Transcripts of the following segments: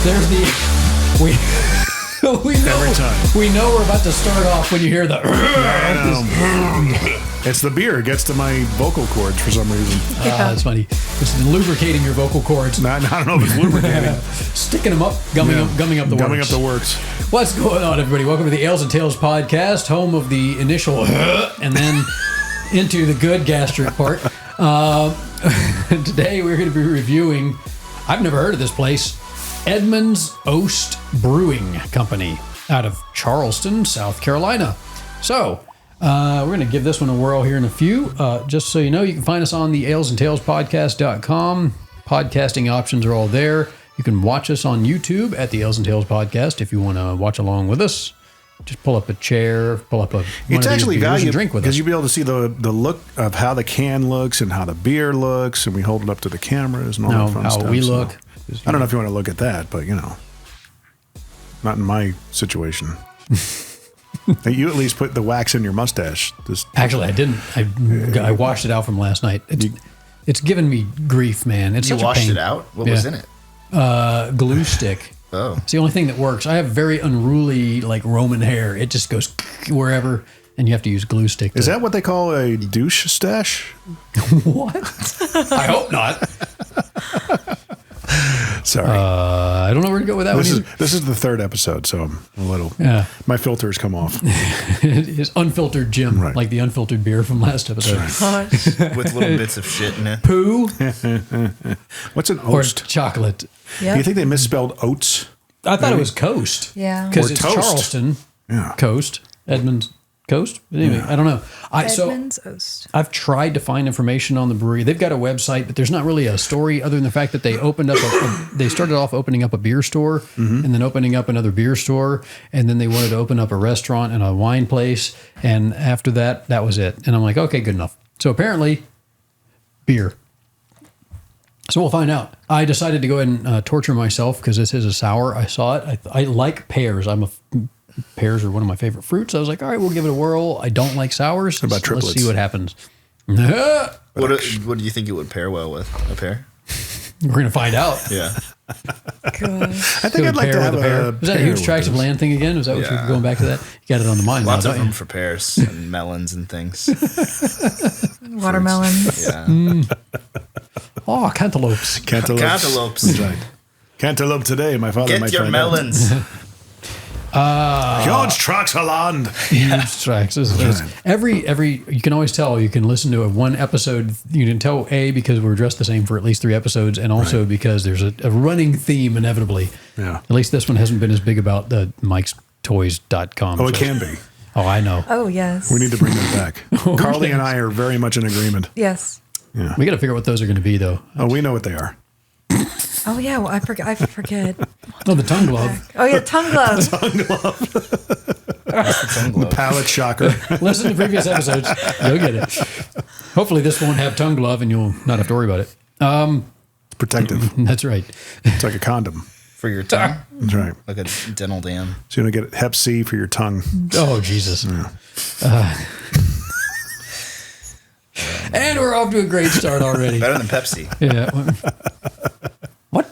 There's the we know Every time. we know we're about to start off when you hear the. It's the beer. It gets to my vocal cords for some reason. That's funny. It's lubricating your vocal cords. I don't know if it's lubricating. Sticking them up, gumming up the Gumming works. up the works. What's going on, everybody? Welcome to the Ales and Tales podcast, home of the initial and then into the good gastric part. Today we're going to be reviewing, I've never heard of this place, Edmund's Oast Brewing Company out of Charleston, South Carolina. So, we're going to give this one a whirl here in a few. Just so you know, you can find us on the alesandtalespodcast.com. Podcasting options are all there. You can watch us on YouTube at the Ales and Tales Podcast if you want to watch along with us. Just pull up a chair, pull up It's actually valuable drink with us. because you'll be able to see the look of how the can looks and how the beer looks, and we hold it up to the cameras and all that fun how stuff. we look. I don't know if you want to look at that, but not in my situation. You at least put the wax in your mustache. Actually, I didn't. I washed it out from last night. It's given me grief, man. It's You such a washed pain. it out? What was in it? Glue stick. Oh. It's the only thing that works. I have very unruly, like Roman hair. It just goes wherever, and you have to use glue stick. Is that what they call a douche stash? What? I hope not. Sorry. I don't know where to go with that this one. is the third episode, so I'm a little. Yeah. My filters come off. It's unfiltered Jim, Right. like the unfiltered beer from last episode. With little bits of shit in it. Poo What's an or oast? chocolate. Do you think they misspelled oats? I thought it was Coast. Yeah. Because Or it's toast. Charleston. Yeah. Coast. Edmund's Coast. But anyway, I don't know. Edmund's Oast. I've tried to find information on the brewery. They've got a website, but there's not really a story other than the fact that they opened up. They started off opening up a beer store, and then opening up another beer store, and then they wanted to open up a restaurant and a wine place, and after that, that was it. And I'm like, okay, good enough. So apparently, beer. So we'll find out. I decided to go ahead and torture myself because this is a sour. I saw it. I like pears. Pears are one of my favorite fruits. I was like, all right, we'll give it a whirl. I don't like sours. What about triplets? Let's see what happens. What do you think it would pair well with? A pear? We're going to find out. Yeah. Good. I think I'd like to have a pear. Was that a pear huge with tracts of this. land thing again? Was that what Yeah. you're going back to that? You got it on the mind Lots now, of don't them you? for pears and melons and things. Watermelons. Yeah. Oh, cantaloupes. Cantaloupes. Cantaloupes. That's right. Cantaloupe today, my father might Get your find out. melons. Huge tracts of land. Huge tracts. Every you can always tell. You can listen to one episode. You can tell because we're dressed the same for at least 3 episodes, and also because there's a running theme inevitably. Yeah. At least this one hasn't been as big about the Mike'sToys.com. Oh, it can be. Oh, I know. Oh, yes. We need to bring that back. Carly and I are very much in agreement. Yes. We got to figure out what those are going to be, though. Oh, we know what they are. Oh, yeah. Well, I forget. Oh, the tongue glove. Oh, yeah. Tongue glove. The palate shocker. Listen to previous episodes. You'll get it. Hopefully, this won't have tongue glove, and you'll not have to worry about it. It's protective. That's right. It's like a condom. For your tongue. That's right. Like a dental dam. So you don't get Hep C for your tongue. Oh, Jesus. And we're off to a great start already. Better than Pepsi. Yeah. What?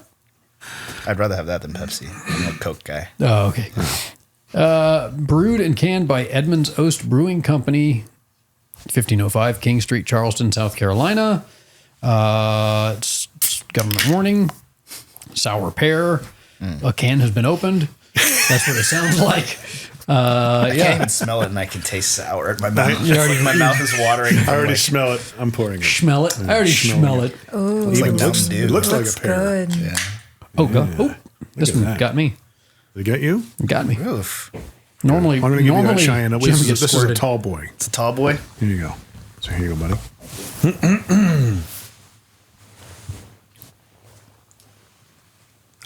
I'd rather have that than Pepsi. I'm a Coke guy. Oh, okay. Brewed and canned by Edmund's Oast Brewing Company, 1505 King Street, Charleston, South Carolina. It's government warning. Sour pear. A can has been opened. That's what it sounds like. I can't even smell it, and I can taste sour. My mouth, my mouth is watering. I already smell it. I'm pouring it. Smell it. I already smell it. Oh, It's like Even Mountain Dew. It looks like looks a pear. good. Yeah. Oh, God. Oh, this at one that. got me. Did it get you? Got me. Oof. Normally, I'm going to give you that Cheyenne. Jim This gets is a squirted. tall boy. It's a tall boy. Here you go. So here you go, buddy.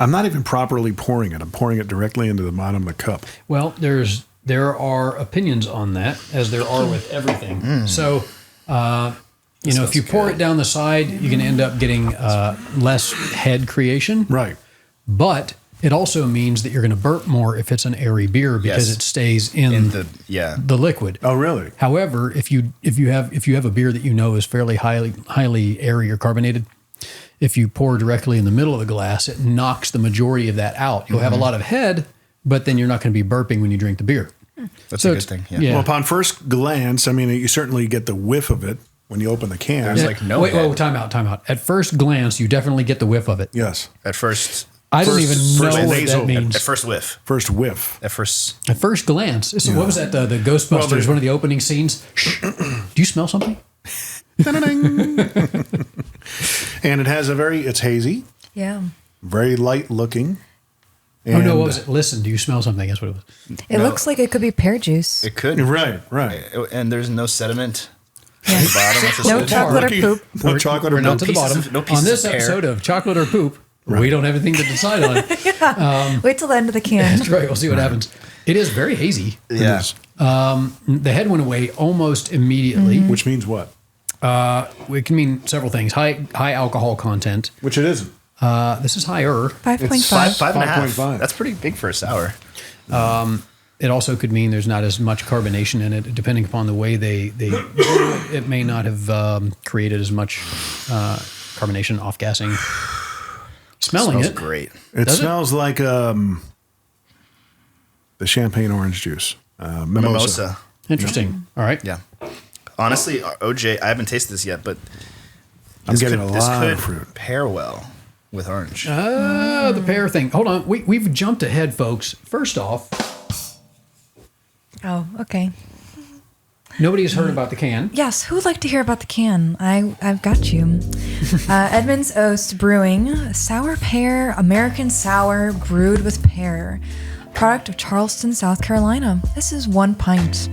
I'm not even properly pouring it. I'm pouring it directly into the bottom of the cup. Well, there are opinions on that, as there are with everything. So, if you pour it down the side, you can end up getting less head creation. Right. But it also means that you're going to burp more if it's an airy beer because Yes. it stays in the liquid. Oh, really? However, if you have a beer that you know is fairly highly airy or carbonated, if you pour directly in the middle of the glass, it knocks the majority of that out. You'll have a lot of head, but then you're not going to be burping when you drink the beer. That's So a good it's- thing. yeah. Well, upon first glance, I mean, you certainly get the whiff of it when you open the can. There's like no Wait, head. time out. At first glance, you definitely get the whiff of it. Yes. At first, I don't First- even first know what nasal- that means. at first whiff. First whiff. At first, At first glance. So what was that? The Ghostbusters, Well, one of the opening scenes. Do you smell something? And it's hazy, Yeah. very light looking. Oh, no, And- what was it? Listen, do you smell something? That's what it was. It looks like it could be pear juice. it could. Right. And there's no sediment at the bottom. Which is No good. chocolate or poop. No chocolate or we're not milk. To the pieces bottom. of- no pieces On this of pear. episode of Chocolate or Poop, we don't have anything to decide on. Wait till the end of the can. That's right. We'll see what happens. It is very hazy. Yeah. The head went away almost immediately. Which means what? It can mean several things. High alcohol content. Which it isn't. This is higher. 5.5. 5.5. 5.5. That's pretty big for a sour. It also could mean there's not as much carbonation in it, depending upon the way they it may not have created as much carbonation, off gassing. Smelling Smells it, great. It Does it? smells like the champagne orange juice. Mimosa. Mimosa. Interesting. All right. Yeah. Honestly, OJ, I haven't tasted this yet, but I'm getting a this lot could of fruit. pair well with orange. The pear thing. Hold on. We've jumped ahead, folks. First off, Oh, okay. nobody has heard about the can. Yes, who would like to hear about the can? I've got you. Edmund's Oast Brewing, sour pear, American sour, brewed with pear. Product of Charleston, South Carolina. This is 1 pint.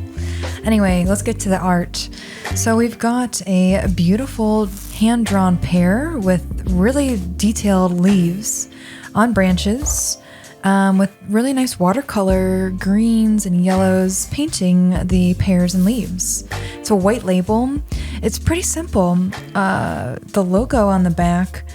Anyway, let's get to the art. So we've got a beautiful hand-drawn pear with really detailed leaves on branches. With really nice watercolor greens and yellows painting the pears and leaves. It's a white label. It's pretty simple. The logo on the back,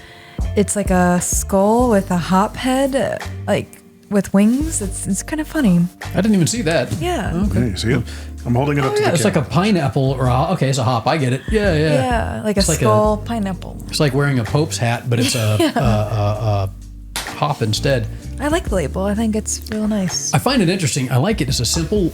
it's like a skull with a hop head, like with wings. It's kind of funny. I didn't even see that. Yeah. Okay. Hey, you see it? I'm holding it up to Yeah, the it's like a pineapple or okay, it's a hop. I get it. Yeah. Yeah, like a It's like skull pineapple. It's like wearing a Pope's hat, but it's a hop instead. I like the label. I think it's real nice. I find it interesting. I like it. It's a simple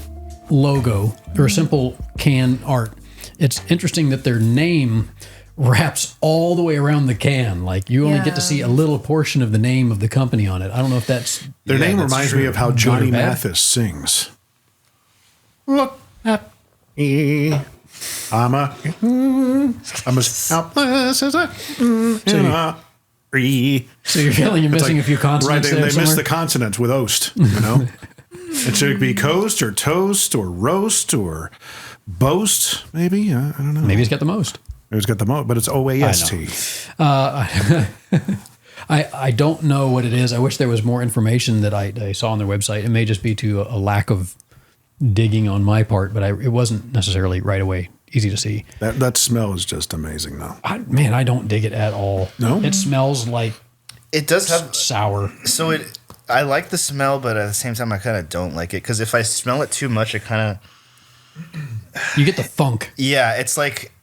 logo or a simple can art. It's interesting that their name wraps all the way around the can. Like you only get to Yeah. see a little portion of the name of the company on it. I don't know if that's Their name that's reminds me true. of how Good Johnny or bad? Mathis sings. Look at me. I'm as helpless as a tree. so you're feeling you're missing a few consonants Right, there they somewhere? missed the consonants with Oast, you know? It should be coast or toast or roast or boast, maybe. I don't know. Maybe it's got the most. It's got the most, but it's OAST. I don't know what it is. I wish there was more information that I saw on their website. It may just be to a lack of digging on my part, but it wasn't necessarily right away easy to see. That smell is just amazing, though. Man, I don't dig it at all. No? It smells like It does have sour. so it. I like the smell, but at the same time, I kind of don't like it because if I smell it too much, it kind of You get the funk.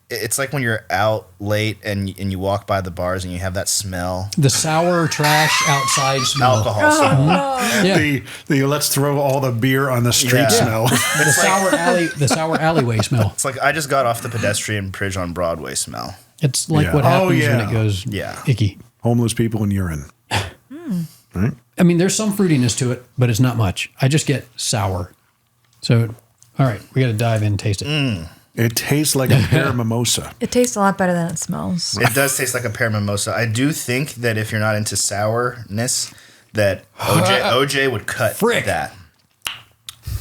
It's like when you're out late and you walk by the bars and you have that smell. The sour trash outside smell. Alcohol smell. Yeah. The let's throw all the beer on the street Yeah. smell. The sour alleyway smell. It's like I just got off the pedestrian bridge on Broadway smell. It's like Yeah. what Oh, happens when yeah. it goes Yeah. icky. Homeless people and urine. Right? I mean, there's some fruitiness to it, but it's not much. I just get sour. So, all right, we got to dive in and taste it. It tastes like a pear mimosa. It tastes a lot better than it smells. It does taste like a pear mimosa. I do think that if you're not into sourness, that OJ would cut Frick. that.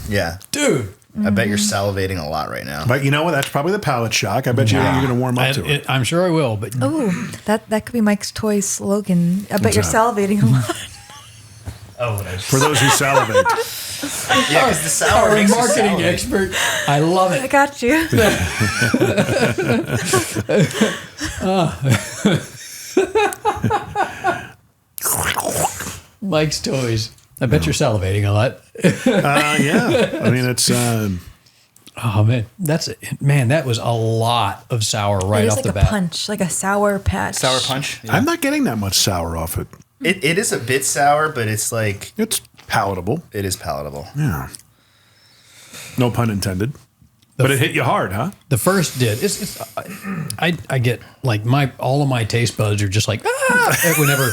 Yeah. Dude. I bet you're salivating a lot right now. But you know what? That's probably the palate shock. I bet you're going to warm up to it. I'm sure I will, but Oh, that could be Mike's toy slogan. I bet you're that? salivating a lot. Oh, For those who salivate. yeah, because the sour our makes you marketing salivate. expert. I love I it. got you. Mike's Toys. I bet you're salivating a lot. Yeah. I mean, it's Oh man, that was a lot of sour right it is off like the a bat. punch, like a sour patch. Sour punch. Yeah. I'm not getting that much sour off it. It is a bit sour, but it's like It's palatable. it is palatable. Yeah. No pun intended. But it hit you hard, huh? The first did. I get like all of my taste buds are just like whenever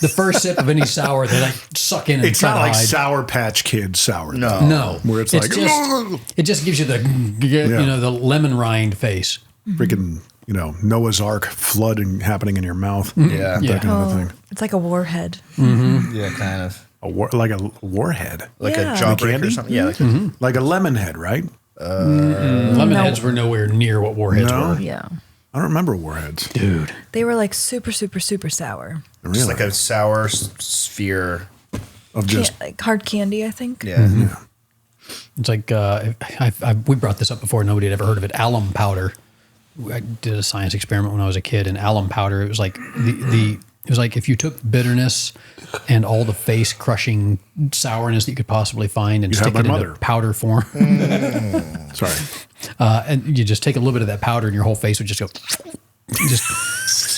the first sip of any sour they like suck in and It's try not to like hide. Sour Patch Kid sour. No. No, Where it's like, it just gives you the the lemon rind face. freaking, Noah's Ark flooding happening in your mouth. Yeah. Yeah. That kind of thing. It's like a warhead. Yeah, kind of. Like a warhead. Like Yeah. a jawbreaker candy? or something. Yeah. Like a lemon head, right? Lemon heads were nowhere near what warheads No. were. Yeah. I don't remember warheads. Dude. They were like super, super, super sour. Really? Just like a sour sphere. of just Like hard candy, I think. Yeah. yeah. It's like we brought this up before. Nobody had ever heard of it. Alum powder. I did a science experiment when I was a kid, and alum powder. It was like it was like if you took bitterness and all the face crushing sourness that you could possibly find and You stick have it my into mother. powder form, Sorry. and you just take a little bit of that powder, and your whole face would just go.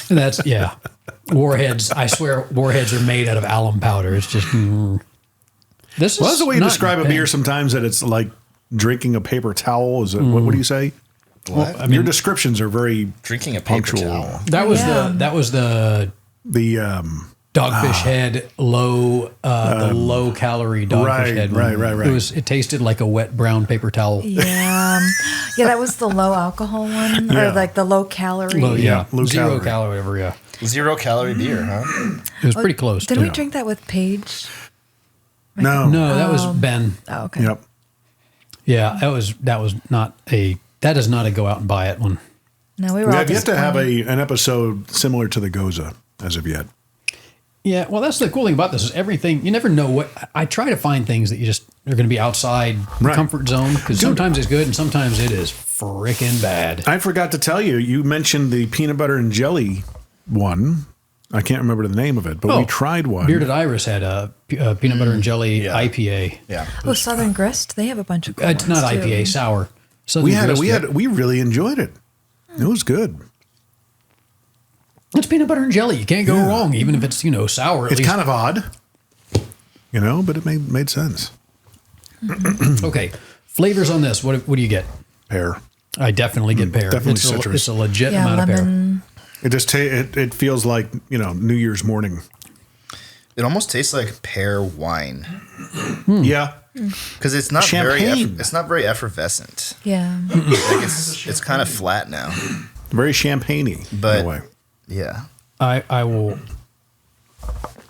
And that's warheads. I swear, warheads are made out of alum powder. It's just this. Well, that's the way you not describe a bad. beer sometimes, that it's like drinking a paper towel. Is it, what do you say? What? I mean, Your descriptions are very Drinking a paper punctual. towel. that was Yeah. the The dogfish head the low calorie dogfish right, head one. right. It tasted like a wet brown paper towel. Yeah. Yeah, that was the low alcohol one, Yeah. or like the low calorie. Low, yeah, low 0 calorie. calorie, whatever. Yeah, 0 calorie beer, huh? it was pretty close. Didn't to we drink that with Paige? no. No, that was Ben. Oh, okay. Yep. Yeah, that was not a. That is not a go out and buy it one. No, we were We all have yet to have disappointed. an episode similar to the Goza as of yet. Yeah, well, that's the cool thing about this is everything. You never know what. I try to find things that you just are going to be outside the Right. comfort zone because sometimes it's good and sometimes it is freaking bad. I forgot to tell you, you mentioned the peanut butter and jelly one. I can't remember the name of it, but we tried one. Bearded Iris had a peanut butter and jelly Yeah. IPA. Yeah. Oh, Southern Grist. They have a bunch of good It's not ones, too. IPA, sour. Southern We had it. Grist, We really enjoyed it. It was good. It's peanut butter and jelly. You can't go wrong, even if it's sour. At It's least. kind of odd, but it made sense. Okay. Flavors on this. What do you get? Pear. I definitely get pear. definitely it's citrus. It's a legit Yeah, amount of pear. lemon. It just it feels like New Year's morning. It almost tastes like pear wine Yeah, because it's not Champagne. it's not very effervescent. Yeah. Like it's kind of flat now. very champagne-y But- in a way. Yeah. I will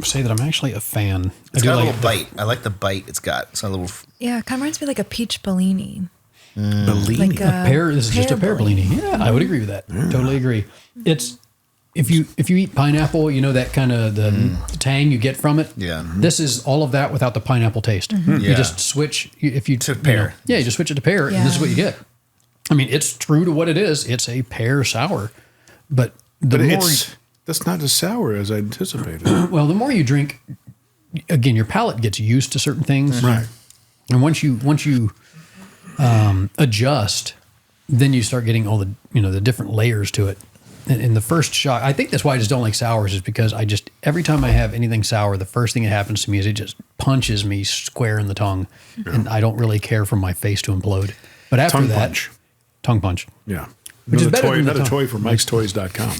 say that I'm actually a fan. It's I do got a like little bite. I like the bite it's got. It's got a little. Yeah, it kind of reminds me like a peach Bellini. Bellini. Like a pear. This is just a pear Bellini. Yeah, I would agree with that. Totally agree. It's if you eat pineapple, that kind of the tang you get from it. Yeah. This is all of that without the pineapple taste. You Yeah. just switch if you To pear. you just switch it to pear, and this is Yeah. what you get. I mean, it's true to what it is. It's a pear sour, but the But more that's not as sour as I anticipated. well, the more you drink, again, your palate gets used to certain things, Right. and once you adjust, then you start getting all the the different layers to it. And in the first shot, I think that's why I just don't like sours, is because every time I have anything sour, the first thing that happens to me is it just punches me square in the tongue, and I don't really care for my face to implode. But after Tongue that, punch. tongue punch. Yeah. Which is better than the another tongue. toy from Mike'sToys.com.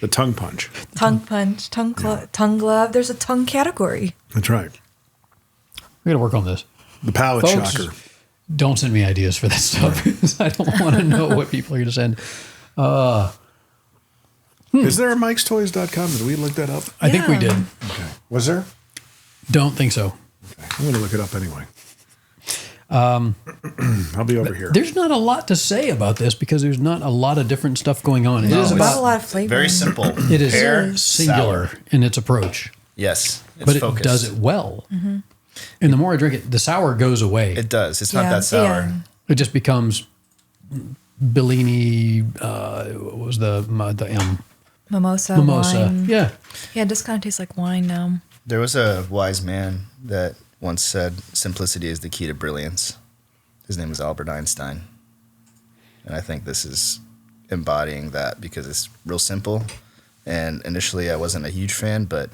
The tongue punch. Tongue punch, tongue glove. There's a tongue category. That's right. We got to work on this. The palate Folks, shocker. don't send me ideas for that stuff. Because I don't want to know what people are going to send. Is there a Mike'sToys.com? Did we look that up? I think we Yeah. did. Okay. Was there? Don't think so. I'm going to look it up anyway. I'll be over here. There's not a lot to say about this because there's not a lot of different stuff going on. It is it's- Not a about lot of flavor. Very simple. it is Pear, singular sour. in its approach, Yes. It's but focused. it does it well. And the more I drink it, the sour goes away. It does. It's not Yeah, that sour. yeah. It just becomes Bellini. What was the Mimosa. mimosa? Wine. Yeah, Yeah, it just kind of tastes like wine now. There was a wise man that once said, "Simplicity is the key to brilliance." His name was Albert Einstein. And I think this is embodying that because it's real simple. And initially I wasn't a huge fan, but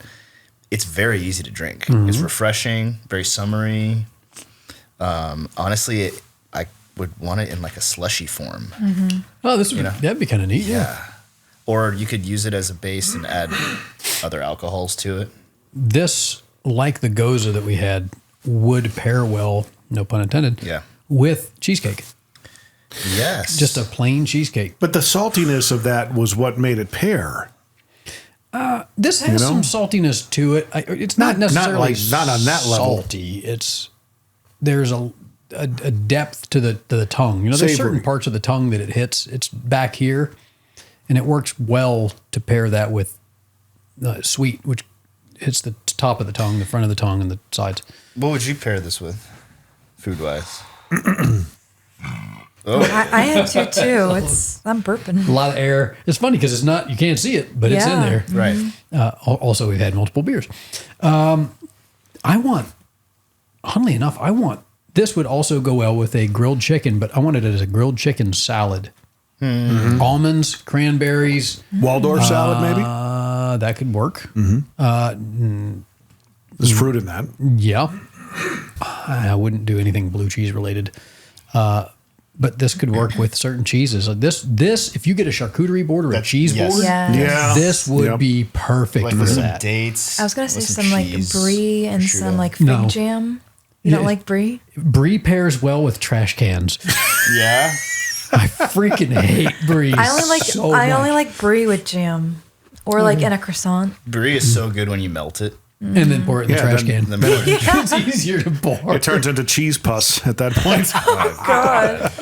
it's very easy to drink. It's refreshing, very summery. Honestly, I would want it in like a slushy form. Oh, that'd be kind of neat. Yeah. Or you could use it as a base and add other alcohols to it. This, like the Goza that we had, would pair well, no pun intended, with cheesecake. Yes. Just a plain cheesecake. But the saltiness of that was what made it Pear. This has some saltiness to it. It's not necessarily not on that level. salty. There's a depth to the tongue. There's Savory. certain parts of the tongue that it hits. It's back here, and it works well to pair that with sweet, which hits the top of the tongue, the front of the tongue, and the sides. What would you pair this with, food-wise? I had to too. I'm burping. A lot of air. It's funny because it's not, you can't see it, but it's in there. Right. Also, we've had multiple beers. Oddly enough, this would also go well with a grilled chicken, but I want it as a grilled chicken salad. Almonds, cranberries. Waldorf salad, maybe? That could work. There's fruit in that. Yeah. I wouldn't do anything blue cheese related. But this could work with certain cheeses. So this, if you get a charcuterie board or a cheese board, Yes. this would be perfect Like for with some that. dates. I was gonna say with some like cheese, brie and prosciutto. some like fig No. jam. You don't like brie? Brie pairs well with trash cans. Yeah. I freaking hate brie. I only like so I much. only like brie with jam, or like in a croissant. Brie is so good when you melt it. and then pour it in the Yeah, trash then- can. Then It's easier to pour. It turns into cheese pus at that point. God,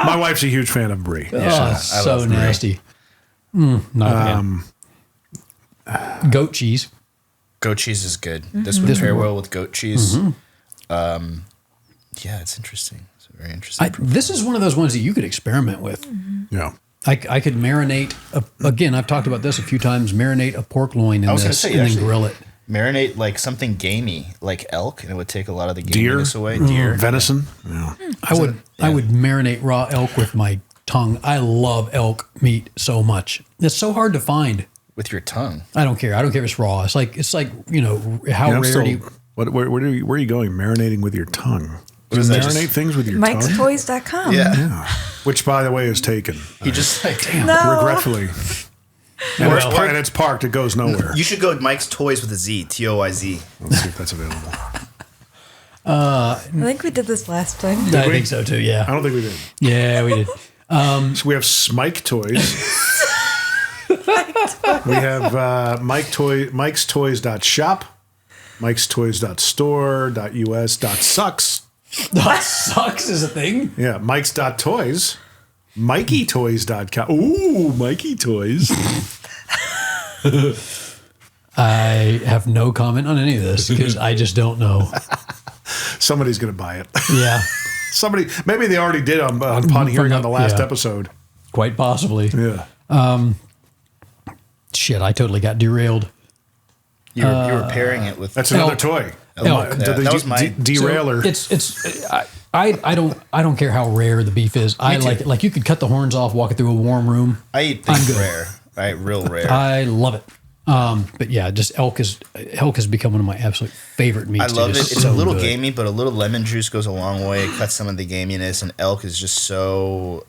My wife's a huge fan of brie. Oh, so love brie. nasty. Not a fan. Goat cheese. Goat cheese is good. This would pair well with goat cheese. Yeah, it's interesting. It's very interesting. This is one of those ones that you could experiment with. Yeah. I could marinate. Again, I've talked about this a few times. Marinate a pork loin in I was gonna this say, and then actually, grill it. Marinate like something gamey, like elk, and it would take a lot of the Deer? gaminess away. Deer. Venison. Yeah. I would marinate raw elk with my tongue. I love elk meat so much. It's so hard to find. With your tongue. I don't care. I don't care if it's raw. It's like how I'm rare still- do you, where are you going? Marinating with your tongue. What is you that, marinate just- things with your tongue? Mike'sToys.com. Yeah. Which, by the way, is taken. He just like, damn. No. Regretfully. And it's parked. It goes nowhere. You should go with Mike's Toys with a Z, Toyz. Let's see if that's available. I think we did this last time. I think so too. I Yeah. don't think we did. Yeah, we did. So we have Smike Toys. We have Mike's Toys.shop, Mike's Toys.store.us.sucks. That sucks is a thing. Yeah, Mike's.toys, MikeyToys.com. Ooh, Mikey Toys. I have no comment on any of this because I just don't know. Somebody's going to buy it. Yeah, Maybe they already did on Pod Hearing on the last Yeah. episode. quite possibly. Yeah. Shit, I totally got derailed. You were pairing it with. That's another Elk. toy. Elk. Yeah, that was my- derailer. So I don't care how rare the beef is. I too. like it. Like you could cut the horns off, walk it through a warm room. I eat things rare. I eat real rare. I love it. But yeah, just elk has become one of my absolute favorite meats. I love it. Just It's so a little good. gamey, but a little lemon juice goes a long way. It cuts some of the gaminess, and elk is just so.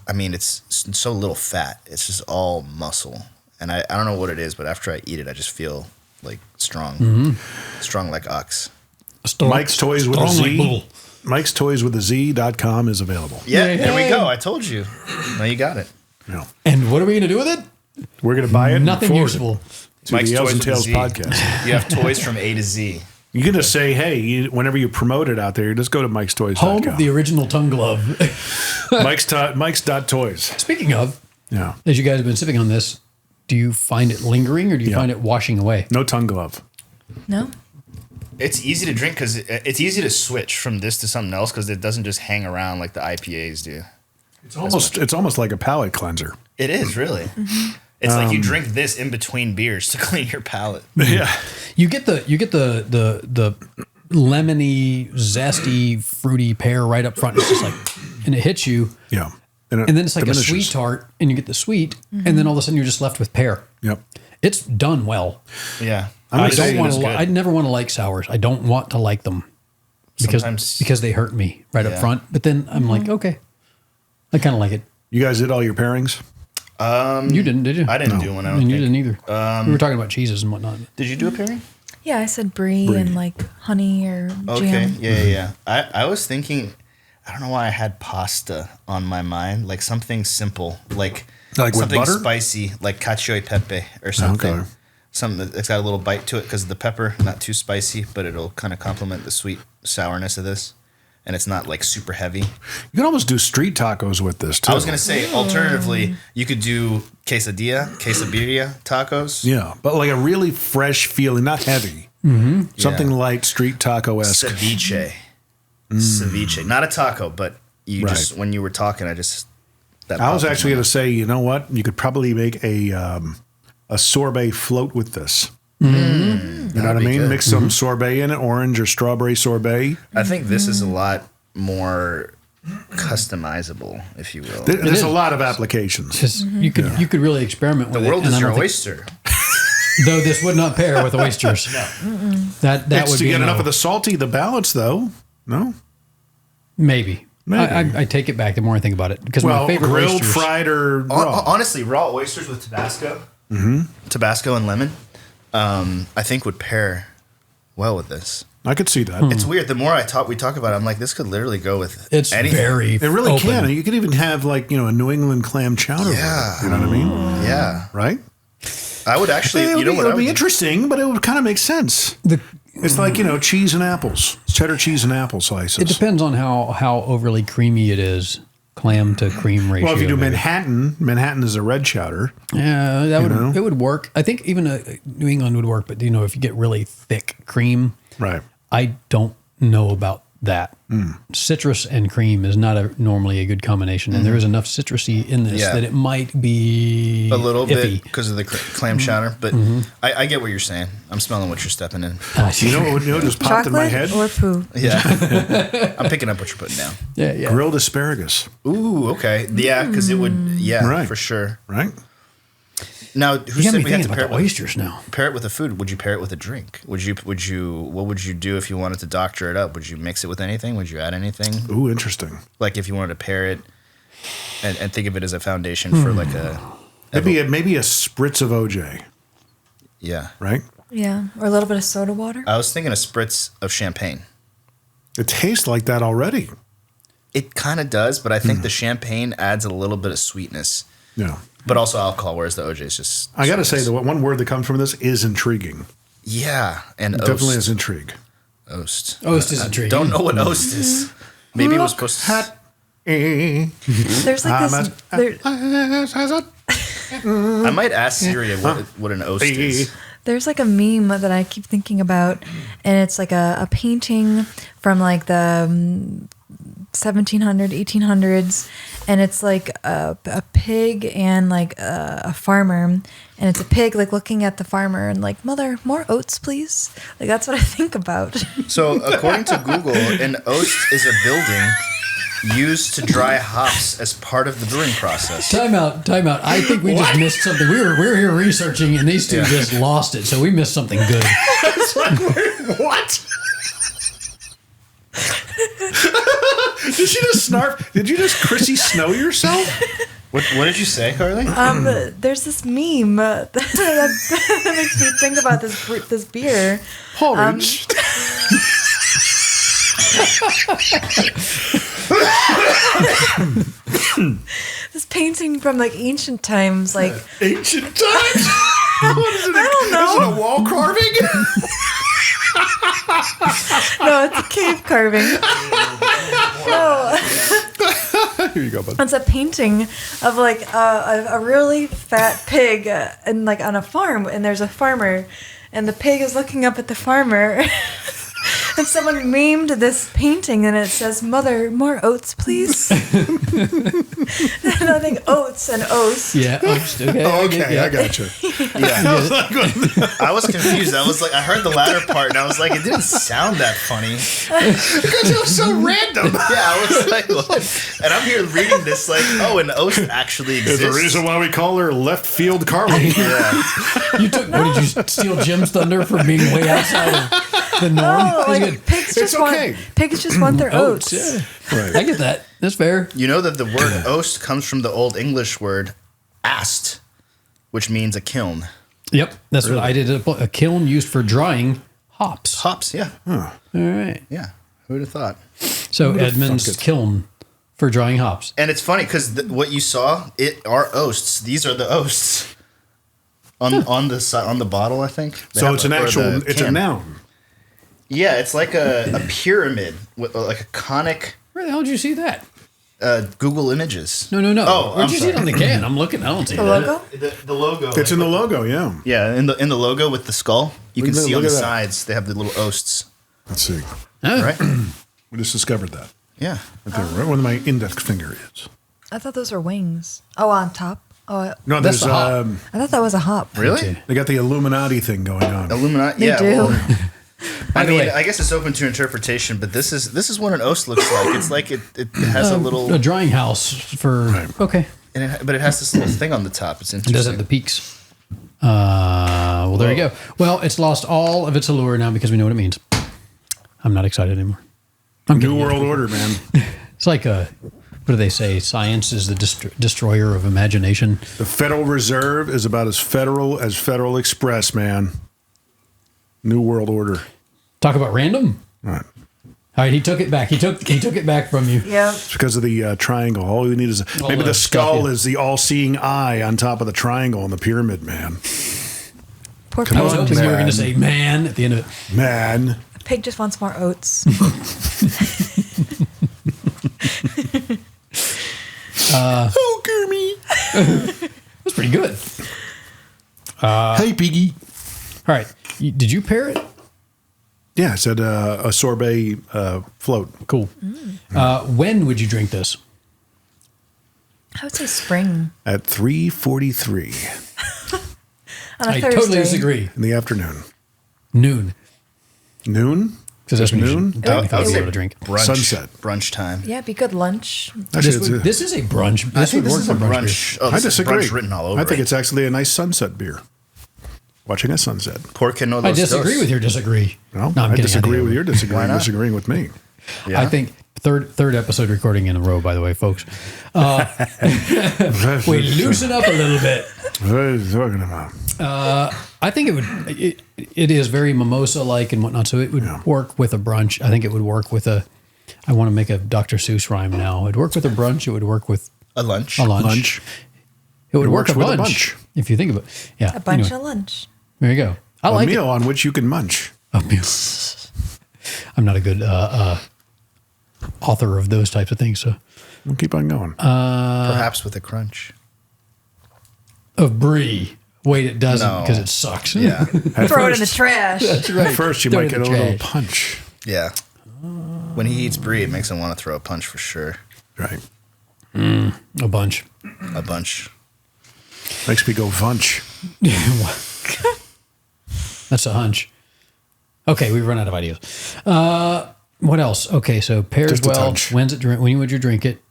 I mean, it's so little fat. It's just all muscle, and I don't know what it is, but after I eat it, I just feel like strong, strong like ox. Mike's Toys with a Strong like Z. bull. Mike's Toys with a Z.com is available. Yeah, there we Yay. go. I told you. Now you got it. Yeah. And what are we going to do with it? We're going to buy it. and Nothing forward useful. it To Mike's the Yells and Toys Tales with a Z. podcast. You have toys from A to Z. You can just say, hey, whenever you promote it out there, just go to Mike's Toys.com. Home of the original tongue glove. Mike's.toys. Speaking of, Yeah. as you guys have been sipping on this, do you find it lingering or do you find it washing away? No tongue glove. No. It's easy to drink because it's easy to switch from this to something else because it doesn't just hang around like the IPAs do. It's almost like a palate cleanser. It is really. It's like you drink this in between beers to clean your palate. Yeah. You get the lemony, zesty, fruity pear right up front. It's just like, and it hits you. Yeah. And then it's like diminishes. a sweet tart, and you get the sweet, and then all of a sudden you're just left with pear. Yep. It's done well. Yeah. I say don't it want is to. good. I never want to like sours. I don't want to like them Sometimes- because they hurt me right up Yeah. front. But then I'm like, okay, I kind of like it. You guys did all your pairings? You didn't, did you? I didn't do one. I don't And you think. didn't either. We were talking about cheeses and whatnot. Did you do a pairing? Yeah, I said brie and like honey or Okay. jam. Yeah. I was thinking, I don't know why I had pasta on my mind, like something simple, like Like with something butter? spicy, like cacio e pepe or something. Okay. Something that's got a little bite to it because the pepper, not too spicy, but it'll kind of complement the sweet sourness of this. And it's not like super heavy. You can almost do street tacos with this too. I was going to say, alternatively, you could do quesabirria tacos. Yeah, but like a really fresh feeling, not heavy. Mm-hmm. Something Yeah. light, street taco-esque. Ceviche. Ceviche. Not a taco, but you Right. just, when you were talking, I just. That I was popped in actually my going to say, you know what? You could probably make a sorbet float with this. You know what I be mean? good. Mix some sorbet in it, orange or strawberry sorbet. I think this is a lot more customizable, if you will. There's is. a lot of applications. Just you could really experiment with The it. world and is I your don't think- oyster. Though this would not pair with oysters. That It's would to be get a no. enough of the salty, the balance, though. No? Maybe. Maybe. I take it back the more I think about it because Well, my favorite grilled, oysters. fried, or raw. Honestly, raw oysters with Tabasco, Tabasco and lemon, I think would pair well with this. I could see that. It's weird. The more we talk about it, I'm like, this could literally go with It's anything. very. It really open. can. You could even have like, a New England clam chowder. with it. Yeah. You know what I mean? Yeah, Right? I would actually. It You would know be, what? it I would would be do? interesting, but it would kind of make sense. It's like, cheese and apples. Cheddar cheese and apple slices. It depends on how overly creamy it is, clam to cream ratio. Well, if you do maybe. Manhattan is a red chowder. Yeah, that would know? it would work. I think even New England would work, but if you get really thick cream, Right. I don't know about that. Citrus and cream is not normally a good combination, and there is enough citrusy in this Yeah. that it might be a little iffy. bit because of the clam chowder, but I get what you're saying. I'm smelling what you're stepping in. You know what just popped in my head? Chocolate or poo? Yeah, I'm picking up what you're putting down. yeah. Grilled asparagus. Ooh, okay, yeah, because it would, Right. for sure. Right? Now, who You got said me we had thinking to pair about it the with? oysters now. Pair it with a food. Would you pair it with a drink? What would you do if you wanted to doctor it up? Would you mix it with anything? Would you add anything? Ooh, interesting. Like if you wanted to pair it and think of it as a foundation for like a Maybe a spritz of OJ, yeah. right? Yeah, or a little bit of soda water. I was thinking a spritz of champagne. It tastes like that already. It kind of does, but I think the champagne adds a little bit of sweetness, Yeah. but also alcohol, whereas the OJ is just. I got to say, sweetness. the one word that comes from this is intriguing. Yeah, and It definitely Oast. is intrigue. Oast. Oast is intriguing. Don't know what Oast is. Maybe it was supposed to. There's like this. I might ask Siri what an Oast is. There's like a meme that I keep thinking about, and it's like a painting from like the 1700s, 1800s, and it's like a pig and like a farmer, and it's a pig like looking at the farmer and like, mother, more oats, please. Like that's what I think about. So, according to Google, an Oast is a building used to dry hops as part of the brewing process. Time out. I think we just missed something. We were here researching, and these two just lost it. So we missed something good. What? Did you just snarf? Did you just Chrissy Snow yourself? What did you say, Carly? There's this meme that makes me think about this beer. Porridge. This painting from like ancient times, like Ancient times? What is it? I don't know. Is it a wall carving? No, it's a cave carving. No, Here you go, bud. it's a painting of like a really fat pig and like on a farm, and there's a farmer, and the pig is looking up at the farmer, And someone memed this painting and it says, "Mother, more oats, please." And I think oats and Oast. Yeah. Okay. Okay, I got you. Yeah. I was confused. I was like, I heard the latter part, and I was like, it didn't sound that funny. Because it was so random. Yeah, I was like, what? And I'm here reading this, like, oh, an Oast actually There's exists. a reason why we call her Left Field Carly. Yeah. You took. What did you steal Jim's thunder for being way outside of the norm? Oh, He's like good. pigs just want their oats. Yeah. Right. I get that. That's fair. You know that the word Oast comes from the Old English word ast, which means a kiln. Yep. That's what I did. A kiln used for drying hops. Hops, yeah. All right. Yeah. Who would have thought? So Edmund's kiln for drying hops. And it's funny because what you saw, it are Oasts. These are the Oasts on the side, on the bottle, I think. They So have it's an or actual, the it's a can. noun. Yeah, it's like a pyramid, with like a conic. Where the hell did you see that? Google Images. No. Oh, Where'd I'm you see it on the can? I'm looking. I don't see The that. logo? The logo. It's in the logo, yeah. Yeah, in the logo with the skull, you can Look at see that, on the look at that. sides they have the little Oasts, Let's see. Oh. right? We just discovered that. Yeah. Right there, right where my index finger is. I thought those were wings. Oh, on top. Oh, No, That's there's the hop. I thought that was a hop. Really? Okay. they got the Illuminati thing going on. Illuminati. They Yeah. do. Well, By I the mean, way- I guess it's open to interpretation, but this is what an Oast looks like. It's like it has a little, A drying house for. Right. Okay. but it has this little thing on the top. It's It does have interesting. the peaks. Well, there you go. Well, it's lost all of its allure now because we know what it means. I'm not excited anymore. I'm New getting World it. Order, man. It's like what do they say? Science is the destroyer of imagination. The Federal Reserve is about as federal as Federal Express, man. New World Order. Talk about random. All right. All right, he took it back. He took it back from you. Yeah. It's because of the triangle. All you need is All maybe the the skull stuff, yeah. is the all-seeing eye on top of the triangle in the pyramid, man. Poor I was pig. hoping you were man. going to say "man" at the end of it. Man. Pig just wants more oats. Oh, Kermie. That's pretty good. Hey, Piggy. All right, did you pair it? Yeah, it said a sorbet float. Cool. When would you drink this? I would say spring At 3:43 on a I Thursday. totally disagree. in the afternoon. Noon, Noon? because that's when you Noon? should technically I would be say able to drink. brunch, Sunset. brunch time. Yeah, be good lunch. Actually, This is a brunch. I This think would this work is for a brunch. beer. brunch. Oh, I this is disagree. brunch written all over I think it. it's actually a nice sunset beer. Watching a sunset. Porque no I los disagree dos. with your disagree. No, No, I'm I kidding. disagree with your Why disagreeing, not? disagreeing with me. Yeah. I think third episode recording in a row. By the way, folks, we loosen up a little bit. What are you talking about? I think it is very mimosa like and whatnot. So it would work with a brunch. I think it would work with a. I want to make a Dr. Seuss rhyme now. It'd work with a brunch. It would work with a lunch. a lunch. Lunch. It would It work works a with a bunch, bunch. if you think of it. Yeah. A bunch anyway, of lunch. there you go. I A like meal on which you can munch. it. A meal. I'm not a good author of those types of things. So We'll keep on going. Perhaps with a crunch. of brie. Wait, it doesn't No. because it sucks. Yeah. At Throw it in the first- trash. That's right. At first, you Throw might it in get a the little trash. punch. Yeah. When he eats brie, it makes him want to throw a punch for sure. Right. A bunch. A bunch. Makes me go vunch. That's a hunch. Okay, we've run out of ideas. What else? Okay, so Pear as Just a well. touch. When would you drink it?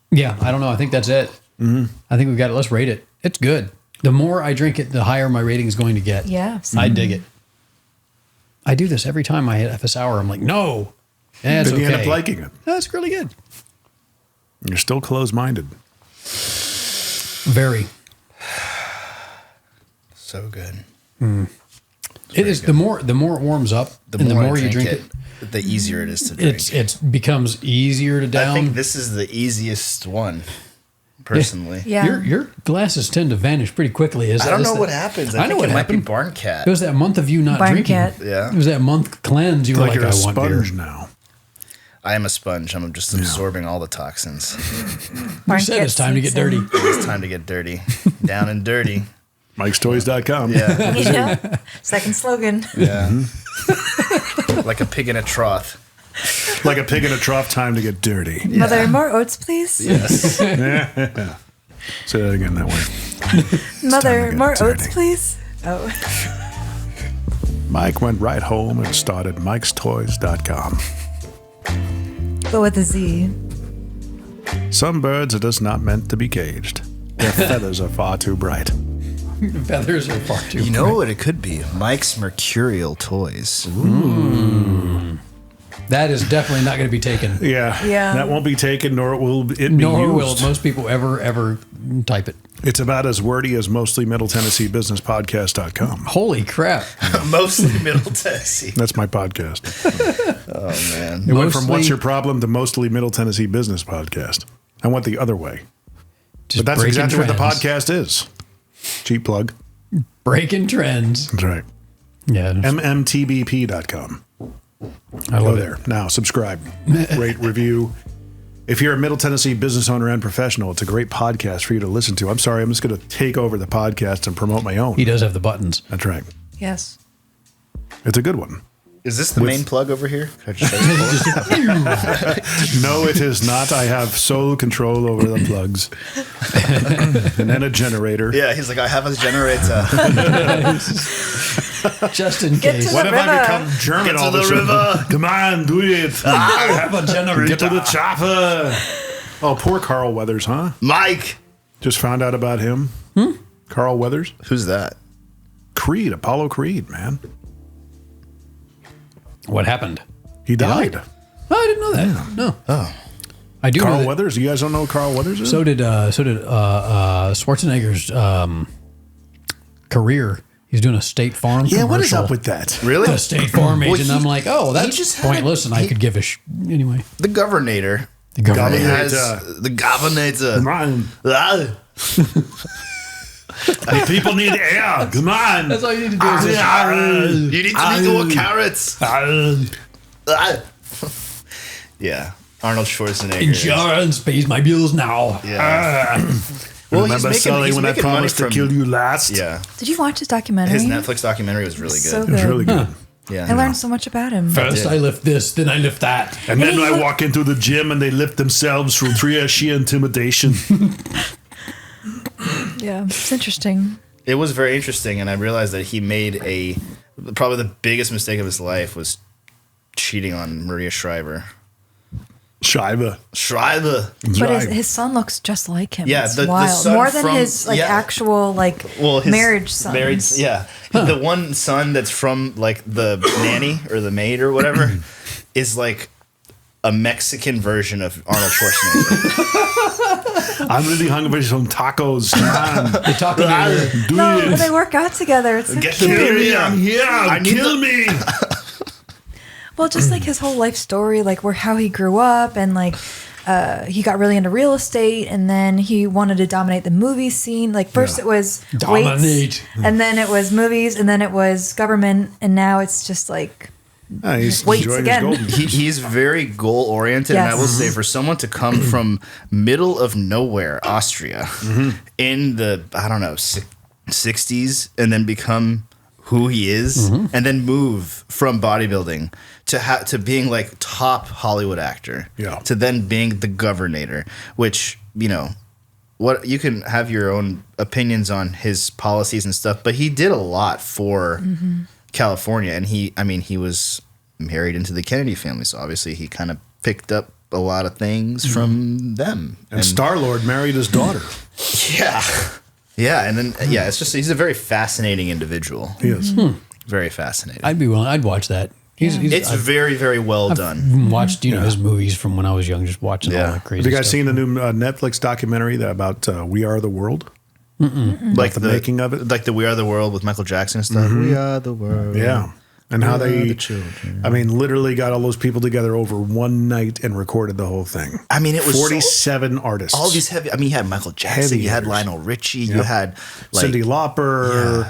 Yeah, I don't know. I think that's it. Mm-hmm. I think we've got it. Let's rate it. It's good. The more I drink it, the higher my rating is going to get. Yeah. I dig it. I do this every time I have a sour. I'm like, no. That's Then you okay. end up liking it. That's really good. You're still closed-minded. Very. So good. It is the more it warms up, and the more you drink it, the easier it is to drink. it becomes easier to down. I think this is the easiest one, personally. Yeah. Your glasses tend to vanish pretty quickly. I don't know what happens. I know think what it might be happened. Barn Cat. It was that month of you not Barn drinking. Cat. Yeah. It was that month cleanse. You were Like like, you're I a want beer. sponge now. I am a sponge. I'm just absorbing all the toxins. You said it's time to get dirty. It's time to get dirty. Down and dirty. Mike'sToys.com. Yeah. Yeah. Second slogan. Yeah. Like a pig in a trough. Like a pig in a trough, time to get dirty. Mother, more oats, please. Yes. Say that again that way. Mother, time to more get oats, dirty. please. Oh. Mike went right home and started Mike'sToys.com. But with a Z. Some birds are just not meant to be caged. Their feathers are far too bright. Feathers are far too. You know what it could be? Mike's Mercurial Toys. That is definitely not going to be taken. Yeah. Yeah. That won't be taken, nor will it be Nor used. will most people ever type it. It's about as wordy as mostly Middle Tennessee Business Podcast.com. Holy crap! Mostly Middle Tennessee. That's my podcast. Oh, man. It went from Mostly- What's Your Problem to Mostly Middle Tennessee Business Podcast. I went the other way. Just But that's breaking exactly what the trends. podcast is. Cheap plug. Breaking trends. That's right. Yeah, MMTBP.com. I Go love there. Now, subscribe, rate, review. If you're a Middle Tennessee business owner and professional, it's a great podcast for you to listen to. I'm sorry, I'm just going to take over the podcast and promote my own. He does have the buttons. That's right. Yes. It's a good one. Is this the main plug over here? Can I just say this? No, it is not. I have sole control over the plugs. And then a generator. Yeah, he's like, I have a generator. Just in Get case. to What the if I river. become German Get to all of the a sudden? river. Come on, do it. I have a generator. Get to the chopper. Oh, poor Carl Weathers, huh? Mike. Just found out about him. Carl Weathers. Who's that? Creed, Apollo Creed, man. What happened? He died. Oh, I didn't know that. No. Oh. I do know Carl that. Weathers. You guys don't know who Carl Weathers is? So did Schwarzenegger's career. He's doing a State Farm yeah, commercial. what is up with that? Really? The State Farm Well, agent? I'm like, oh, that's just had pointless, and I could give a anyway. The governor. The government. He Governor. has the governor. Come on. Ah. The people need air. Come on. That's all you need to do. Is just, You need to eat more carrots. Ah. Yeah. Arnold Schwarzenegger. Insurance pays my bills now. Yeah. Well, Remember, Sully, when I promised to kill you last? Yeah. Did you watch his documentary? His Netflix documentary was really So good. It was really good. Yeah. I learned so much about him. First I lift this, then I lift that. And then I walk into the gym and they lift themselves through sheer intimidation. Yeah, it's interesting. It was very interesting, and I realized that he made probably the biggest mistake of his life was cheating on Maria Shriver. Schreiber. Shriver. But Right. his son looks just like him. Yeah, It's the wild. son More than from- his yeah. actual His marriage sons. Yeah. The one son that's from like the nanny or the maid or whatever is like a Mexican version of Arnold Schwarzenegger. I'm really hungry for some tacos. Come on. They talk together. Do No, it. but they work out together. It's so Get cute. the me. I'm here. I need Kill the- me. Well, just like his whole life story, like how he grew up, and like he got really into real estate, and then he wanted to dominate the movie scene. Like first it was Dominate. weights, and then it was movies, and then it was government, and now it's just like He's Weights enjoying again. his golden. He's very goal oriented, and I will Yes. say for someone to come from middle of nowhere, Austria, in the 60s, and then become who he is, and then move from bodybuilding to being like top Hollywood actor, Yeah. to then being the governor, which what you can have your own opinions on his policies and stuff, but he did a lot for California, and he was married into the Kennedy family, so obviously he kind of picked up a lot of things from them. And Star-Lord married his daughter. Yeah. Yeah, and then it's just he's a very fascinating individual. He is. Very fascinating. I'd be willing. I'd watch that. It's I've very, very well done. watched his movies from when I was young, just watching all that crazy Have you guys stuff. seen the new Netflix documentary about We Are the World? Like the making of it? Like the We Are the World with Michael Jackson and stuff. We are the world. Yeah. And how We are they, the children. literally got all those people together over one night and recorded the whole thing. I mean, it was 47 artists. all these heavy. You had Michael Jackson, Heavy you had hitters. Lionel Richie, you had like Cyndi Lauper.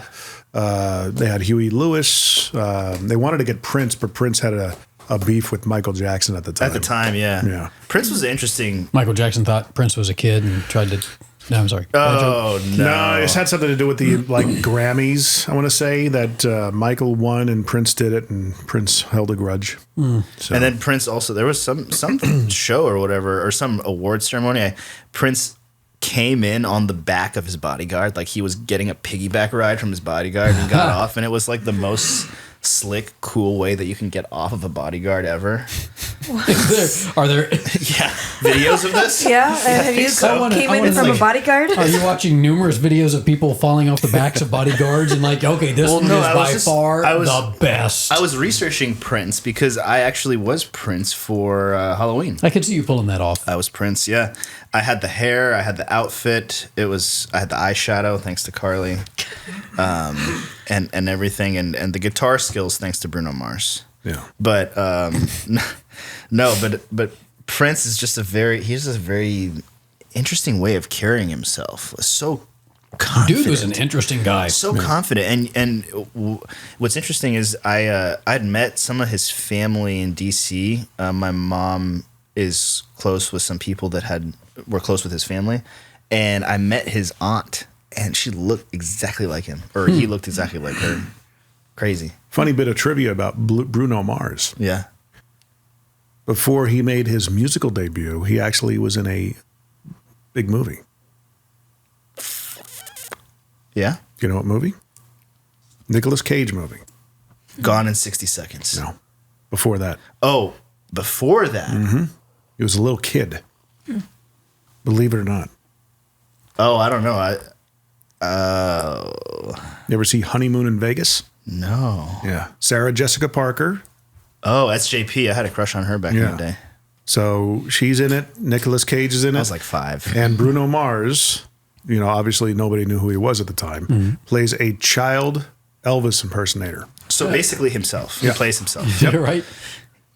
They had Huey Lewis. They wanted to get Prince, but Prince had a beef with Michael Jackson at the time. at the time, yeah. Yeah. Prince was interesting. Michael Jackson thought Prince was a kid and tried to No, I'm sorry. Oh no! No, it had something to do with the Grammys. I want to say that Michael won and Prince did it, and Prince held a grudge. So. And then Prince also, there was some show or whatever, or some award ceremony. Prince came in on the back of his bodyguard, like he was getting a piggyback ride from his bodyguard, and got off, and it was like the most slick, cool way that you can get off of a bodyguard ever. Are there Yeah, videos of this. Yeah, have you came in from a bodyguard? Are you watching numerous videos of people falling off the backs of bodyguards and like, okay, this one is by far the best? I was researching Prince because I actually was Prince for Halloween. I could see you pulling that off. I was Prince, yeah. I had the hair, I had the outfit. I had the eyeshadow, thanks to Carly, and everything, and the guitar skills, thanks to Bruno Mars. Yeah, but but Prince is just a very interesting way of carrying himself. So confident. Dude was an interesting guy. So confident, and what's interesting is I'd met some of his family in DC. My mom is close with some people that were close with his family, and I met his aunt, and she looked exactly like him, or he looked exactly like her. Crazy. Funny bit of trivia about Bruno Mars. Yeah. Before he made his musical debut, he actually was in a big movie. Yeah. Do you know what movie? Nicolas Cage movie. Gone in 60 Seconds. No. Before that. Oh, before that. Mm-hmm. He was a little kid. Believe it or not. Oh, I don't know. You ever see Honeymoon in Vegas? No. Yeah. Sarah Jessica Parker. Oh, SJP. I had a crush on her back in the day. So she's in it. Nicolas Cage is in it. I was like 5. And Bruno Mars, obviously nobody knew who he was at the time, plays a child Elvis impersonator. So basically himself. He plays himself. Yep. Right?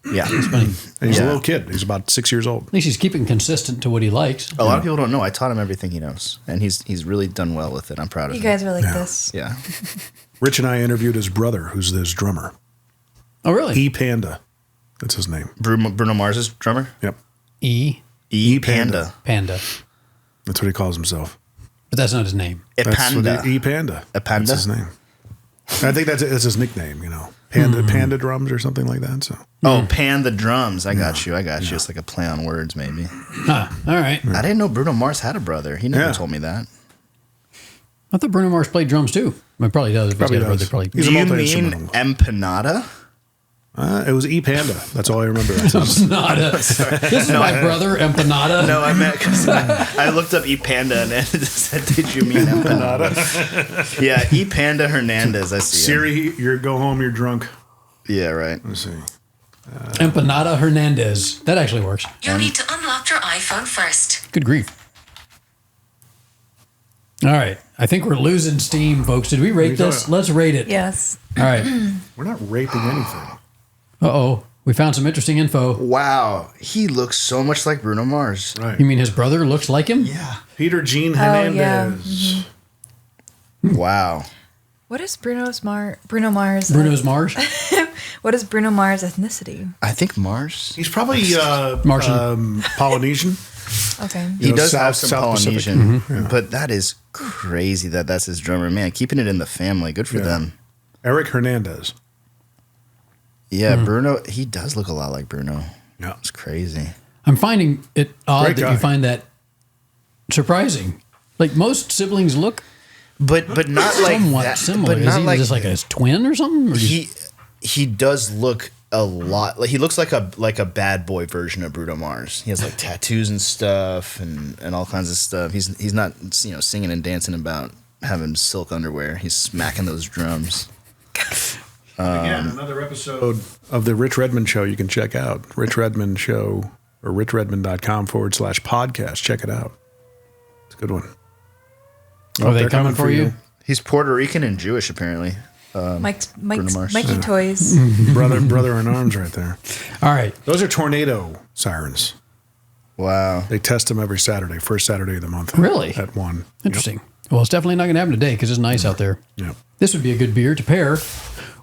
Yeah. It's funny. And he's a little kid. He's about 6 years old. At least he's keeping consistent to what he likes. A lot of people don't know. I taught him everything he knows. And he's really done well with it. I'm proud of him. You guys are like this. Yeah. Rich and I interviewed his brother, who's his drummer. Oh, really? E Panda. That's his name. Bruno Mars's drummer? Yep. E Panda. Panda. That's what he calls himself. But that's not his name. That's what E Panda. Panda? That's his name. I think that's his nickname, Panda drums or something like that. So. Oh, Pan the drums. I got you. It's like a play on words, maybe. All right. I didn't know Bruno Mars had a brother. He never told me that. I thought Bruno Mars played drums too. Well, probably does. If Probably he's got a does. brother, He's Do a you mean multi-instrumental. empanada? It was E Panda. That's all I remember. Empanada. This is my brother, Empanada. No, I meant because I looked up E Panda and it said, "Did you mean empanada?" Yeah, E Panda Hernandez. I see. Siri, go home. You're drunk. Yeah, right. Let's see. Empanada Hernandez. That actually works. You need to unlock your iPhone first. Good grief. All right. I think we're losing steam, folks. Did we rate this? Let's rate it. Yes. All right. We're not raping anything. Uh-oh. We found some interesting info. Wow, he looks so much like Bruno Mars. Right. You mean his brother looks like him? Yeah. Peter Gene yeah. Hernandez. Wow. What is Bruno Mars? Bruno's Mars? What is Bruno Mars' ethnicity? I think Mars. He's probably Martian. Polynesian. Okay. He does have South some Pacific. Polynesian, but that is crazy that's his drummer. Man, keeping it in the family. Good for them. Eric Hernandez. Yeah, Bruno, he does look a lot like Bruno. Yeah. It's crazy. I'm finding it odd Great that guy. you find that surprising. Like most siblings look But not like somewhat that, similar. But Is not he like just like a twin or something? Or he does look a lot like he looks like a bad boy version of Bruno Mars. He has like tattoos and stuff and all kinds of stuff. He's not singing and dancing about having silk underwear. He's smacking those drums. Again, another episode of the Rich Redmond Show you can check out. Rich Redmond Show or richredmond.com/podcast. Check it out. It's a good one. Are they coming for you? He's Puerto Rican and Jewish apparently. Mikey Mars. Toys. Brother in arms right there. All right. Those are tornado sirens. Wow. They test them every Saturday, first Saturday of the month. Really? At 1. Interesting. Well, it's definitely not going to happen today because it's nice out there. Yep. This would be a good beer to pair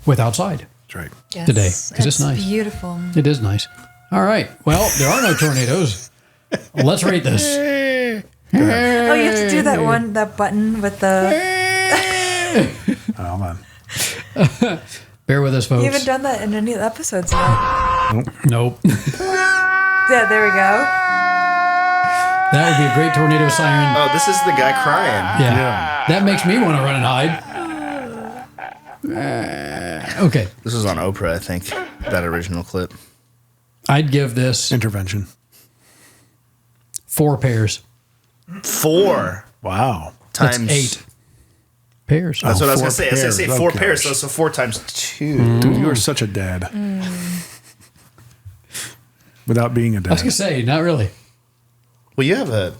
with outside That's right. Yes. today because it's nice. Beautiful. It is nice. All right. Well, there are no tornadoes. Let's rate this. Oh, you have to do that button with the. Oh man. Bear with us, folks. You haven't done that in any episodes yet. Nope. Yeah, there we go. That would be a great tornado siren. Oh, this is the guy crying. Yeah. That makes me want to run and hide. Okay. This was on Oprah, I think. That original clip. I'd give this Intervention. 4 pairs. 4 Wow. That's times 8 pairs. That's what I was 4 gonna say. I was gonna say pairs. 4 Oh, pairs, gosh. so 4 times 2. Dude, you are such a dad. Without being a I was going dad. to say, not really. Well, you have a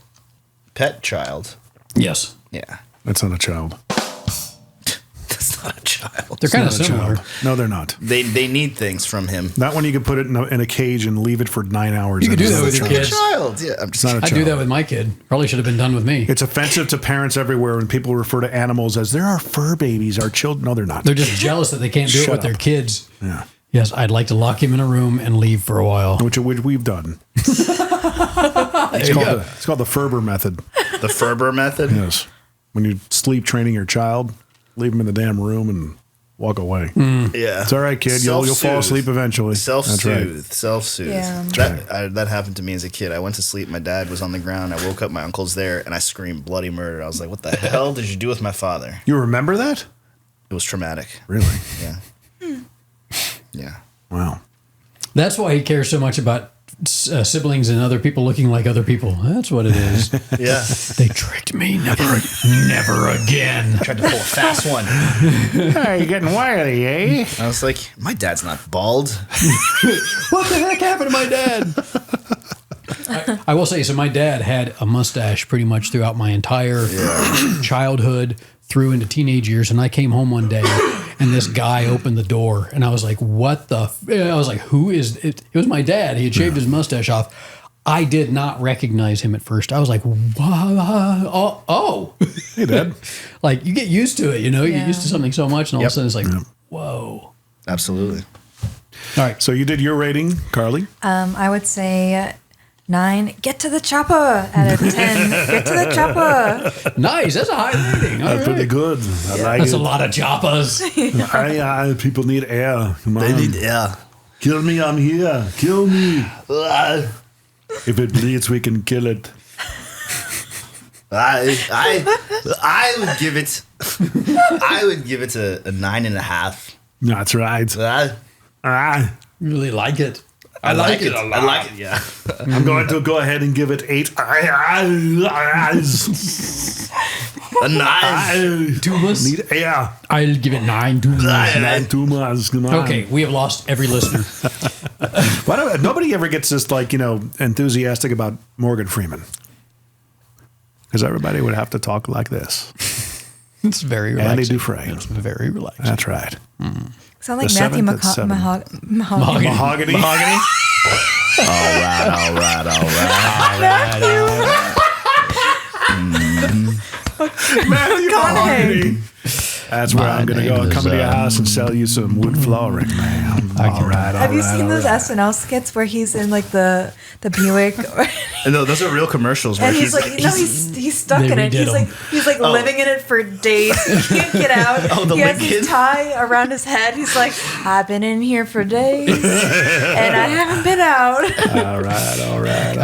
pet child. Yes. Yeah. That's not a child. That's not a child. They're kind of Not a similar. child. No, they're not. They need things from him. That one you can put it in a cage and leave it for 9 hours. You could and do that it's with not your a kids. Child. Yeah. I'm just It's not a I child. do that with my kid. Probably should have been done with me. It's offensive to parents everywhere when people refer to animals as they're our fur babies, our children. No, they're not. They're just jealous that they can't do it Shut with their up. kids. Yeah. Yes, I'd like to lock him in a room and leave for a while. Which we've done. It's called the Ferber method. the Ferber method. Yes. When you sleep training your child, leave them in the damn room and walk away. Yeah. It's all right, kid. You'll fall Self-soothe. asleep eventually. That's right. Self-soothe. Self-soothe. Yeah. That happened to me as a kid. I went to sleep. My dad was on the ground. I woke up. My uncle's there, and I screamed bloody murder. I was like, "What the hell did you do with my father?" You remember that? It was traumatic. Really? Yeah. Yeah. Wow. That's why he cares so much about siblings and other people looking like other people. That's what it is. Yeah. They tricked me. Never again. Tried to pull a fast one. Hey, you're getting wily, eh? I was like, my dad's not bald. What the heck happened to my dad? I will say, so my dad had a mustache pretty much throughout my entire childhood through into teenage years. And I came home one day and this guy opened the door and I was like, what the? I was like, who is it? It was my dad. He had shaved his mustache off. I did not recognize him at first. I was like, wow, oh. Hey, Dad. Like you get used to it, you know, you get Yeah. used to something so much. And all of a Yep. sudden it's like, whoa. Absolutely. All right. So you did your rating, Carly? I would say 9. Get to the chopper out of 10. Get to the chopper. Nice. That's a high rating. All That's pretty right. good. I like That's it. a lot of choppas. People need air. Come on. They need air. Kill me, I'm here. Kill me. If it bleeds, we can kill it. I would give it. I would give it a 9.5. That's right. Ah, Really like it. I like it a lot. I like it. Yeah. I'm going to go ahead and give it 8. A 9. Too much? Need air. I'll give it 9 too much. 9 too much. Come on. Okay, we have lost every listener. Why don't nobody ever gets this enthusiastic about Morgan Freeman? Because everybody would have to talk like this. It's very relaxing. Andy Dufresne. It's very relaxing. That's right. Sound like The Matthew 7th at 7. Mahogany. Mahogany. All right. Matthew Mahogany. That's where I'm going to go and name come is, to your house and sell you some wood flooring, man. All right. Have you seen those SNL skits where he's in like the Buick? No, those are real commercials. Where And he's like, he's stuck They in it. redid He's like living in it for days. He can't get out. the He has Lincoln? his tie around his head. He's like, I've been in here for days, and I haven't been out. All right.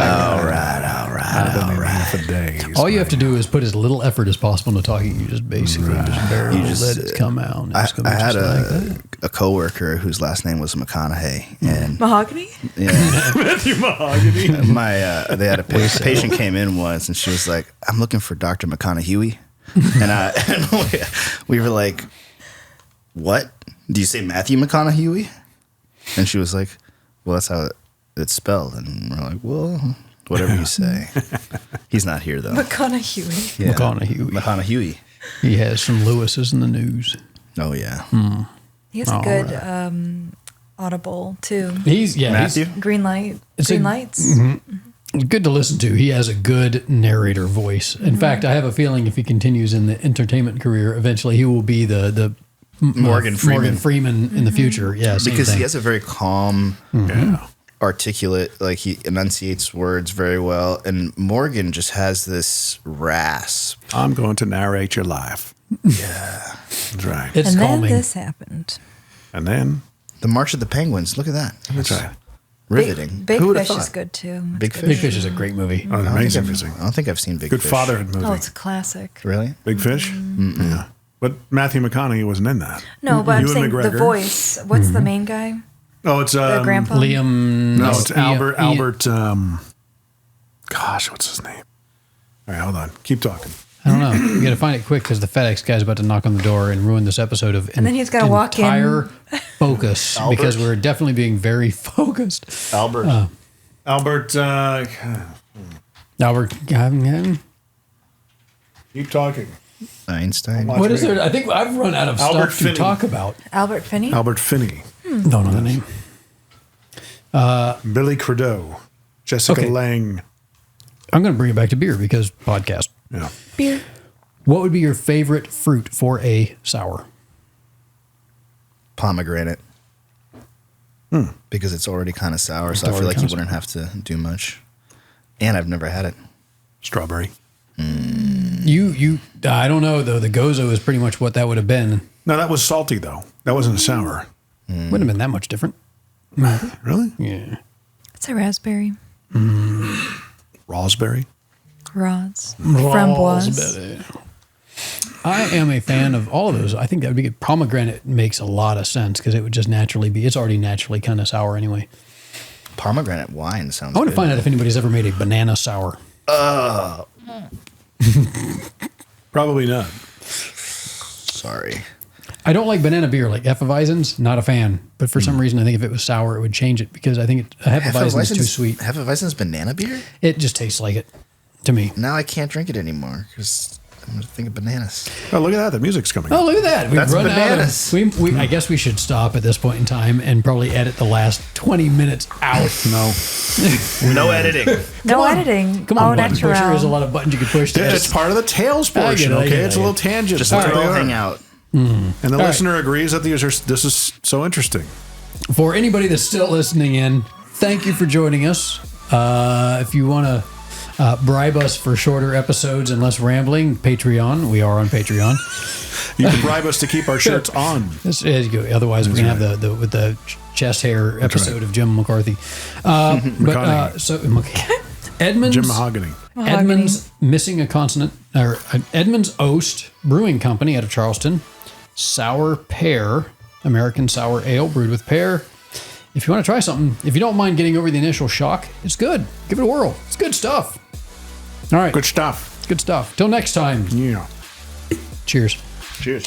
I've been in here for days. All you have to do is put as little effort as possible into talking. You just basically just barely You just, let it come out. I It's gonna be had just like that. a coworker whose last name was McConaughey, and Mahogany? yeah, Matthew Mahogany. they had a patient came in once, and she was like, "I'm looking for Dr. McConaughey," and we were like, "What? Do you say Matthew McConaughey?" And she was like, "Well, that's how it's spelled," and we're like, "Well, whatever you say." He's not here though. McConaughey. Yeah. McConaughey. McConaughey. He has some Lewises in the news. Oh yeah. He has a good audible too. He's Matthew. Green light. It's Green a- lights. good to listen to. He has a good narrator voice. In fact, I have a feeling if he continues in the entertainment career, eventually he will be the Morgan Freeman. in the future. Yeah, same Because thing. he has a very calm, Yeah. articulate, like he enunciates words very well. And Morgan just has this rasp. I'm going to narrate your life. Yeah. That's right. It's and calming. then this happened. And then, The March of the Penguins. Look at that. that's right. Riveting. Big Who would have Fish thought? is good too. Big It's Fish. Big Fish is a great movie. Oh, amazing music. I don't think I've seen Big Good Fish. fatherhood movie. Oh, it's a classic. Really? Big Fish? Yeah. But Matthew McConaughey wasn't in that. No, but I'm Ewan saying McGregor. the voice. What's the main guy? Oh, it's The grandpa? Liam. No, it's Albert. Ian- Albert. Gosh, what's his name? All right, hold on. Keep talking. I don't know. You got to find it quick because the FedEx guy's about to knock on the door and ruin this episode of. And then he's gotta walk in. Entire focus Albert? because we're definitely being very focused. Albert. Albert. Albert. Keep talking. Einstein. What is there? I think I've run out of Albert stuff to Finney. talk about. Albert Finney? Albert Finney. Don't know the name. Billy Crudup. Jessica Okay. Lange. I'm going to bring it back to beer because podcast. Yeah. Beer. What would be your favorite fruit for a sour? Pomegranate. Because it's already kind of sour, so I feel already like you kinda wouldn't have to do much. And I've never had it. Strawberry. I don't know though. The Gozo is pretty much what that would have been. No, that was salty though. That wasn't a sour. Wouldn't have been that much different. Really? Yeah. It's a raspberry. Raspberry. Framboise. I am a fan of all of those. I think that would be good. Pomegranate makes a lot of sense because it would just naturally be. It's already naturally kind of sour anyway. Pomegranate wine sounds I want good. to find out if anybody's ever made a banana sour. Probably not. Sorry. I don't like banana beer like Hefeweizens. Not a fan. But for some reason, I think if it was sour, it would change it because I think Hefeweizen is too sweet. Hefeweizen's banana beer? It just tastes like it to me. Now I can't drink it anymore because I'm going to think of bananas. Oh, look at that. The music's coming. Oh, look at that. We've That's run bananas. out of... I guess we should stop at this point in time and probably edit the last 20 minutes out. No. No editing. No editing. Come on, Au button pusher. naturel. There's a lot of buttons you can push. To It's part of the tails portion, I get okay? it, It's a little tangent. Just That's let it what all they are. hang out. And the right. listener agrees that this is so interesting. For anybody that's still listening in, thank you for joining us. If you want to bribe us for shorter episodes and less rambling, Patreon. We are on Patreon. You can bribe us to keep our shirts on. This is good. Otherwise, we're gonna have the with the chest hair episode of Jim McCarthy. Edmund's Jim Mahogany. Edmund's missing a consonant, or Edmund's Oast Brewing Company out of Charleston. Sour Pear, American sour ale brewed with pear. If you want to try something, if you don't mind getting over the initial shock, it's good. Give it a whirl. It's good stuff. All right. Good stuff. It's good stuff. Till next time. Yeah. Cheers. Cheers.